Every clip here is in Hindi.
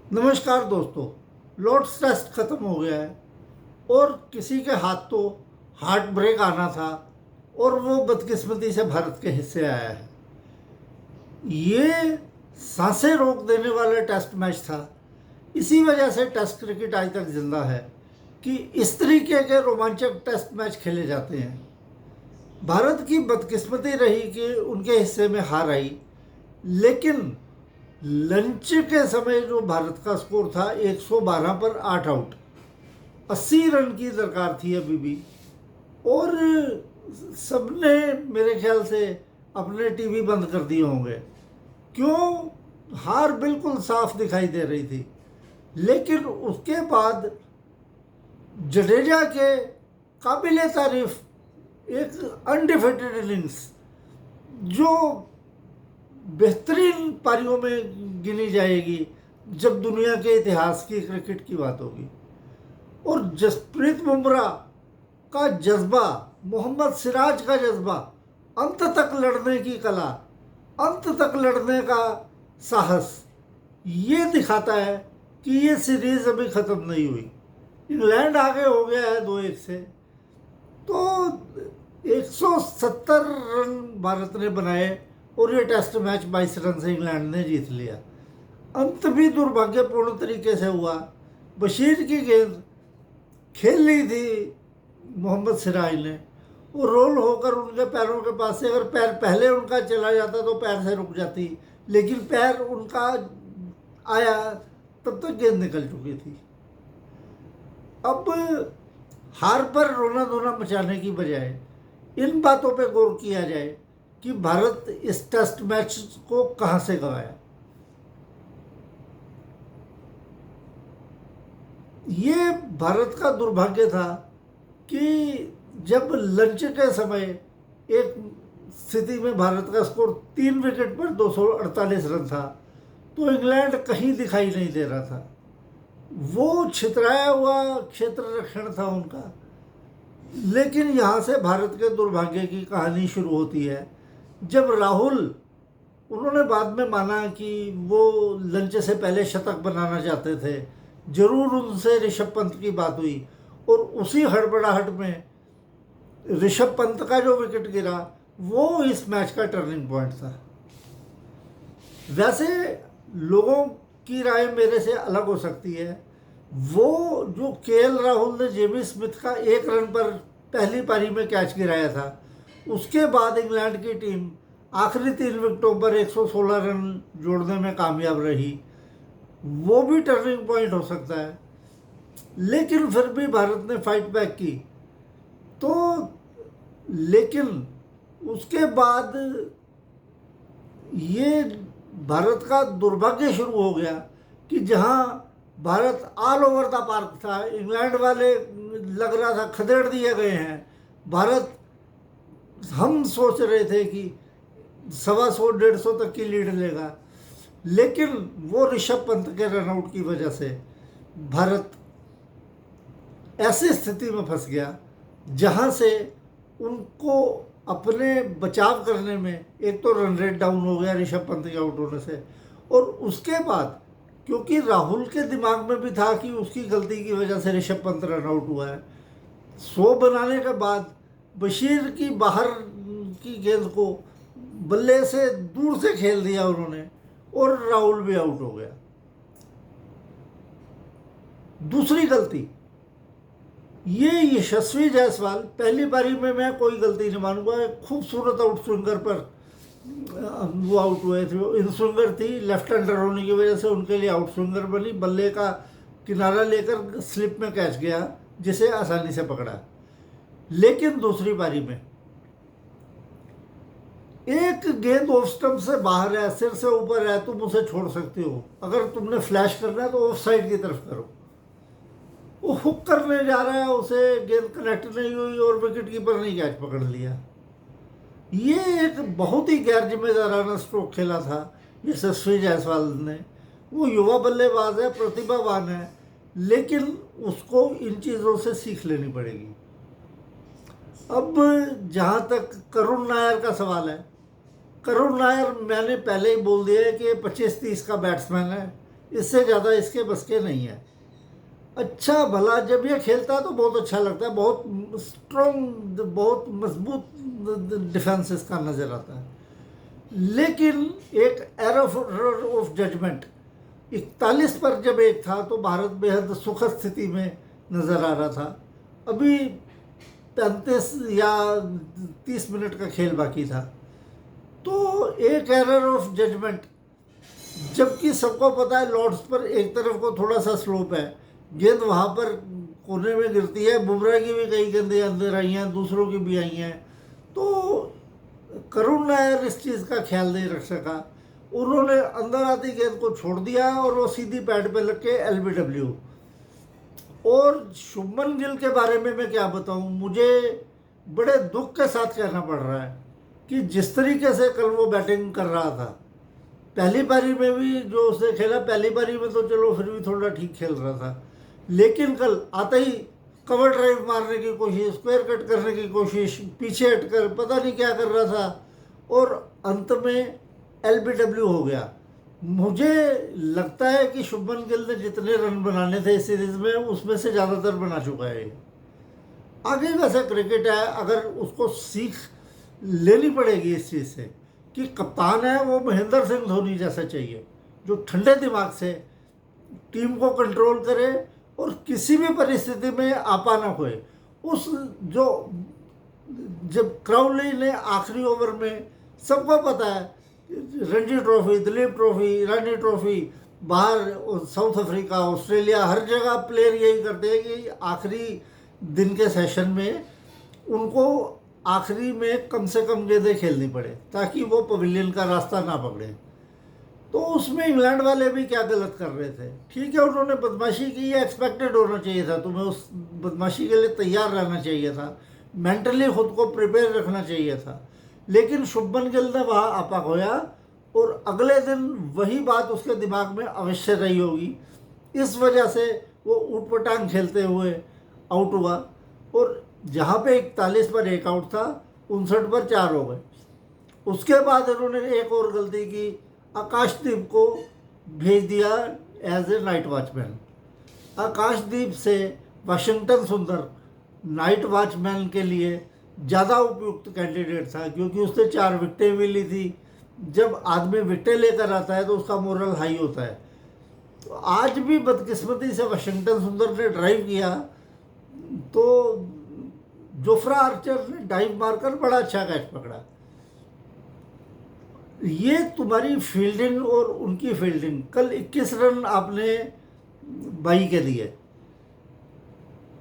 नमस्कार दोस्तों। लॉर्ड्स टेस्ट ख़त्म हो गया है और किसी के हाथ तो हार्ट ब्रेक आना था और वो बदकिस्मती से भारत के हिस्से आया है। ये सांसें रोक देने वाला टेस्ट मैच था। इसी वजह से टेस्ट क्रिकेट आज तक जिंदा है कि इस तरीके के रोमांचक टेस्ट मैच खेले जाते हैं। भारत की बदकिस्मती रही कि उनके हिस्से में हार आई, लेकिन लंच के समय जो भारत का स्कोर था 112 पर 8 आउट, 80 रन की दरकार थी अभी भी। और सबने मेरे ख्याल से अपने टीवी बंद कर दिए होंगे, क्यों? हार बिल्कुल साफ दिखाई दे रही थी। लेकिन उसके बाद जडेजा के काबिले तारीफ एक अनडिफिटेड इनिंग्स, जो बेहतरीन पारियों में गिनी जाएगी जब दुनिया के इतिहास की क्रिकेट की बात होगी। और जसप्रीत बुमराह का जज्बा, मोहम्मद सिराज का जज्बा, अंत तक लड़ने की कला, अंत तक लड़ने का साहस, ये दिखाता है कि ये सीरीज अभी ख़त्म नहीं हुई। इंग्लैंड आगे हो गया है 2-1 से, तो 170 रन भारत ने बनाए और ये टेस्ट मैच 22 रन से इंग्लैंड ने जीत लिया। अंत भी दुर्भाग्यपूर्ण तरीके से हुआ। बशीर की गेंद खेल ली थी मोहम्मद सिराज ने, वो रोल होकर उनके पैरों के पास से, अगर पैर पहले उनका चला जाता तो पैर से रुक जाती, लेकिन पैर उनका आया तब तक गेंद निकल चुकी थी। अब हार पर रोना धोना मचाने की बजाय इन बातों पे गौर किया जाए कि भारत इस टेस्ट मैच को कहां से गंवाया। ये भारत का दुर्भाग्य था कि जब लंच के समय एक स्थिति में भारत का स्कोर 3 विकेट पर 248 रन था, तो इंग्लैंड कहीं दिखाई नहीं दे रहा था। वो छितराया हुआ क्षेत्र रक्षण था उनका। लेकिन यहाँ से भारत के दुर्भाग्य की कहानी शुरू होती है, जब राहुल, उन्होंने बाद में माना कि वो लंच से पहले शतक बनाना चाहते थे, जरूर उनसे ऋषभ पंत की बात हुई और उसी हड़बड़ाहट में ऋषभ पंत का जो विकेट गिरा वो इस मैच का टर्निंग पॉइंट था। वैसे लोगों की राय मेरे से अलग हो सकती है। वो जो केएल राहुल ने जेमी स्मिथ का 1 रन पर पहली पारी में कैच गिराया था, उसके बाद इंग्लैंड की टीम आखिरी 3 विकेटों पर 116 रन जोड़ने में कामयाब रही, वो भी टर्निंग पॉइंट हो सकता है। लेकिन फिर भी भारत ने फाइट बैक की। तो लेकिन उसके बाद ये भारत का दुर्भाग्य शुरू हो गया कि जहां Bharat all over the park था, इंग्लैंड वाले लग रहा था खदेड़ दिए गए हैं, भारत, हम सोच रहे थे कि 125-150 तक की लीड लेगा, लेकिन वो ऋषभ पंत के रनआउट की वजह से भारत ऐसी स्थिति में फंस गया जहां से उनको अपने बचाव करने में, एक तो रन रेट डाउन हो गया ऋषभ पंत के आउट होने से, और उसके बाद क्योंकि राहुल के दिमाग में भी था कि उसकी गलती की वजह से ऋषभ पंत रन आउट हुआ है, 100 बनाने के बाद बशीर की बाहर की गेंद को बल्ले से दूर से खेल दिया उन्होंने और राहुल भी आउट हो गया। दूसरी गलती, ये यशस्वी जायसवाल, पहली पारी में मैं कोई गलती नहीं मानूंगा, खूबसूरत आउट स्विंगर पर वो आउट हुए थे। इन स्विंगर थी, लेफ्ट हैंडर होने की वजह से उनके लिए आउट स्विंगर बनी, बल्ले का किनारा लेकर स्लिप में कैच गया जिसे आसानी से पकड़ा। लेकिन दूसरी पारी में एक गेंद ऑफ स्टंप से बाहर है, सिर से ऊपर है, तुम उसे छोड़ सकते हो, अगर तुमने फ्लैश करना है तो ऑफ साइड की तरफ करो। वो हुक करने जा रहा है, उसे गेंद कनेक्ट नहीं हुई और विकेट कीपर ने कैच पकड़ लिया। ये एक बहुत ही गैर जिम्मेदाराना स्ट्रोक खेला था यशस्वी जायसवाल ने। वो युवा बल्लेबाज है, प्रतिभावान है, लेकिन उसको इन चीज़ों से सीख लेनी पड़ेगी। अब जहाँ तक करुण नायर का सवाल है, करुण नायर, मैंने पहले ही बोल दिया है कि 25-30 का बैट्समैन है, इससे ज़्यादा इसके बस के नहीं है। अच्छा भला जब ये खेलता है तो बहुत अच्छा लगता है, बहुत स्ट्रॉन्ग, बहुत मजबूत डिफेंस इसका नज़र आता है। लेकिन एक एरर ऑफ जजमेंट 41 पर जब एक था तो भारत बेहद सुखद स्थिति में नज़र आ रहा था। अभी 35 या 30 मिनट का खेल बाकी था, तो एक एरर ऑफ जजमेंट, जबकि सबको पता है लॉर्ड्स पर एक तरफ को थोड़ा सा स्लोप है, गेंद वहाँ पर कोने में गिरती है। बुमराह की भी कई गेंदें अंदर आई हैं, दूसरों की भी आई हैं, तो करुण नायर इस चीज़ का ख्याल नहीं रख सका। उन्होंने अंदर आती गेंद को छोड़ दिया और वो सीधी पैड पे लग के LBW। और शुभमन गिल के बारे में मैं क्या बताऊं, मुझे बड़े दुख के साथ कहना पड़ रहा है कि जिस तरीके से कल वो बैटिंग कर रहा था, पहली पारी में भी जो उसने खेला, पहली पारी में तो चलो फिर भी थोड़ा ठीक खेल रहा था, लेकिन कल आते ही कवर ड्राइव मारने की कोशिश, स्क्वायर कट करने की कोशिश, पीछे हटकर पता नहीं क्या कर रहा था, और अंत में LBW हो गया। मुझे लगता है कि शुभमन गिल ने जितने रन बनाने थे इस सीरीज में, उसमें से ज़्यादातर बना चुका है। आगे वैसे क्रिकेट है, अगर उसको सीख लेनी पड़ेगी इस चीज़ से कि कप्तान है वो महेंद्र सिंह धोनी जैसा चाहिए, जो ठंडे दिमाग से टीम को कंट्रोल करे और किसी भी परिस्थिति में आपा ना खोए। उस जो जब क्राउली ने आखिरी ओवर में, सबको पता है रणजी ट्रॉफी, दिलीप ट्रॉफी, रानी ट्रॉफी, बाहर साउथ अफ्रीका, ऑस्ट्रेलिया, हर जगह प्लेयर यही करते हैं कि आखिरी दिन के सेशन में उनको आखिरी में कम से कम गेंदें खेलनी पड़े ताकि वो पवेलियन का रास्ता ना पकड़े। तो उसमें इंग्लैंड वाले भी क्या गलत कर रहे थे? ठीक है, उन्होंने बदमाशी की, ये एक्सपेक्टेड होना चाहिए था, तुम्हें उस बदमाशी के लिए तैयार रहना चाहिए था, मेंटली खुद को प्रिपेयर रखना चाहिए था। लेकिन शुभमन गिल ने वहाँ आपा खोया और अगले दिन वही बात उसके दिमाग में अवश्य रही होगी। इस वजह से वो ऊटपटांग खेलते हुए आउट हुआ, और जहाँ पे 41 पर एक आउट था, 59 पर 4 हो गए। उसके बाद उन्होंने एक और गलती की, आकाशदीप को भेज दिया एज ए नाइट वॉचमैन। आकाशदीप से वाशिंगटन सुंदर नाइट वॉचमैन के लिए ज़्यादा उपयुक्त कैंडिडेट था, क्योंकि उसने 4 विकेटें भी ली थी। जब आदमी विकेटें लेकर आता है तो उसका मोरल हाई होता है। तो आज भी बदकिस्मती से वाशिंगटन सुंदर ने ड्राइव किया, तो जोफ्रा आर्चर ने डाइव मारकर बड़ा अच्छा कैच पकड़ा। ये तुम्हारी फील्डिंग और उनकी फील्डिंग, कल 21 रन आपने बाई के दिए।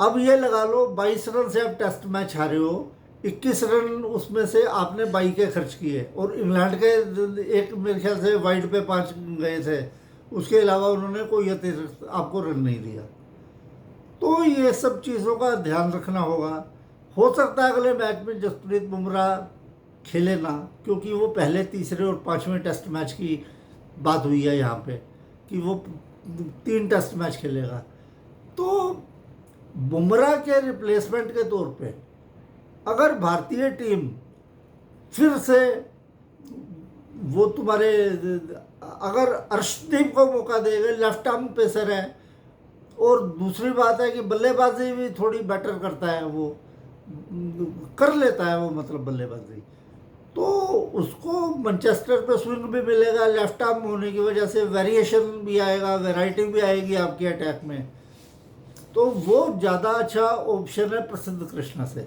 अब ये लगा लो 22 रन से आप टेस्ट मैच हारे हो, 21 रन उसमें से आपने बाई के खर्च किए, और इंग्लैंड के एक मेरे ख्याल से वाइड पे 5 गए थे, उसके अलावा उन्होंने कोई अतिरिक्त आपको रन नहीं दिया। तो ये सब चीज़ों का ध्यान रखना होगा। हो सकता है अगले मैच में जसप्रीत बुमराह खेले ना, क्योंकि वो पहले, तीसरे और 5वें टेस्ट मैच की बात हुई है यहाँ पे कि वो 3 टेस्ट मैच खेलेगा। तो बुमराह के रिप्लेसमेंट के तौर पे अगर भारतीय टीम फिर से वो तुम्हारे, अगर अर्शदीप को मौका देगा, लेफ्ट आर्म पेसर है, और दूसरी बात है कि बल्लेबाजी भी थोड़ी बेटर करता है, वो कर लेता है वो, मतलब बल्लेबाजी, तो उसको मैनचेस्टर पे स्विंग भी मिलेगा, लेफ्ट आर्म होने की वजह से वेरिएशन भी आएगा, वैरायटी भी आएगी आपके अटैक में। तो वो ज़्यादा अच्छा ऑप्शन है प्रसिद्ध कृष्णा से।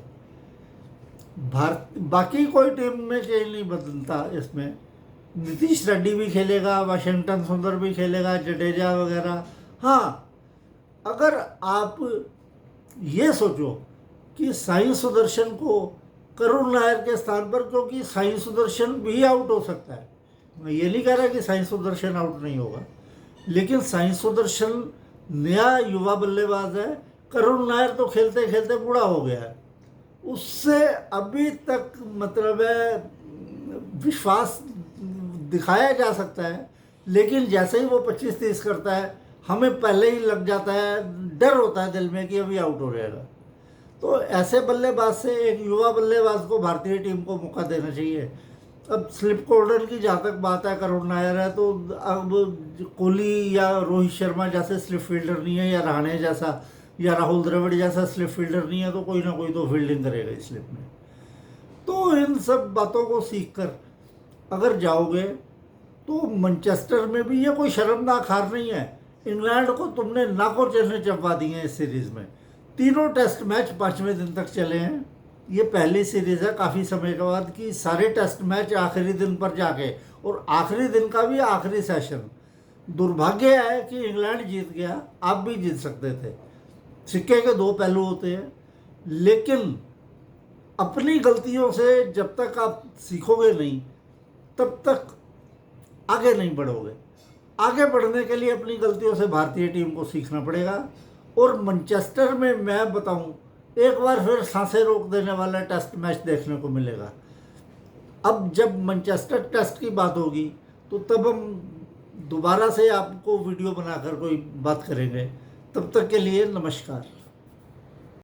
बाकी कोई टीम में चेंज नहीं बदलता इसमें। नीतीश रेड्डी भी खेलेगा, वाशिंगटन सुंदर भी खेलेगा, जडेजा वगैरह। हाँ, अगर आप ये सोचो कि साई सुदर्शन को करुण नायर के स्थान पर, क्योंकि साई सुदर्शन भी आउट हो सकता है, मैं ये नहीं कह रहा कि साई सुदर्शन आउट नहीं होगा, लेकिन साई सुदर्शन नया युवा बल्लेबाज है, करुण नायर तो खेलते खेलते बूढ़ा हो गया है, उससे अभी तक मतलब है विश्वास दिखाया जा सकता है, लेकिन जैसे ही वो 25-30 करता है, हमें पहले ही लग जाता है, डर होता है दिल में कि अभी आउट हो जाएगा। तो ऐसे बल्लेबाज से, एक युवा बल्लेबाज को भारतीय टीम को मौका देना चाहिए। अब स्लिप कोर्नर की जहाँ तक बात है, करुण नायर है, तो अब कोहली या रोहित शर्मा जैसे स्लिप फील्डर नहीं है, या रहाणे जैसा या राहुल द्रविड़ जैसा स्लिप फील्डर नहीं है, तो कोई ना कोई तो फील्डिंग करेगा इस स्लिप में। तो इन सब बातों को सीख कर अगर जाओगे तो मैनचेस्टर में भी ये कोई शर्मनाक हार नहीं है। इंग्लैंड को तुमने नाकों चिन्ह चपवा दिए हैं इस सीरीज़ में। तीनों टेस्ट मैच 5वें दिन तक चले हैं। ये पहली सीरीज़ है काफ़ी समय के बाद कि सारे टेस्ट मैच आखिरी दिन पर जाके, और आखिरी दिन का भी आखिरी सेशन। दुर्भाग्य है कि इंग्लैंड जीत गया, आप भी जीत सकते थे। सिक्के के दो पहलू होते हैं, लेकिन अपनी गलतियों से जब तक आप सीखोगे नहीं, तब तक आगे नहीं बढ़ोगे। आगे बढ़ने के लिए अपनी गलतियों से भारतीय टीम को सीखना पड़ेगा। और मैनचेस्टर में मैं बताऊं, एक बार फिर सांसें रोक देने वाला टेस्ट मैच देखने को मिलेगा। अब जब मैनचेस्टर टेस्ट की बात होगी तो तब हम दोबारा से आपको वीडियो बनाकर कोई बात करेंगे। तब तक के लिए नमस्कार।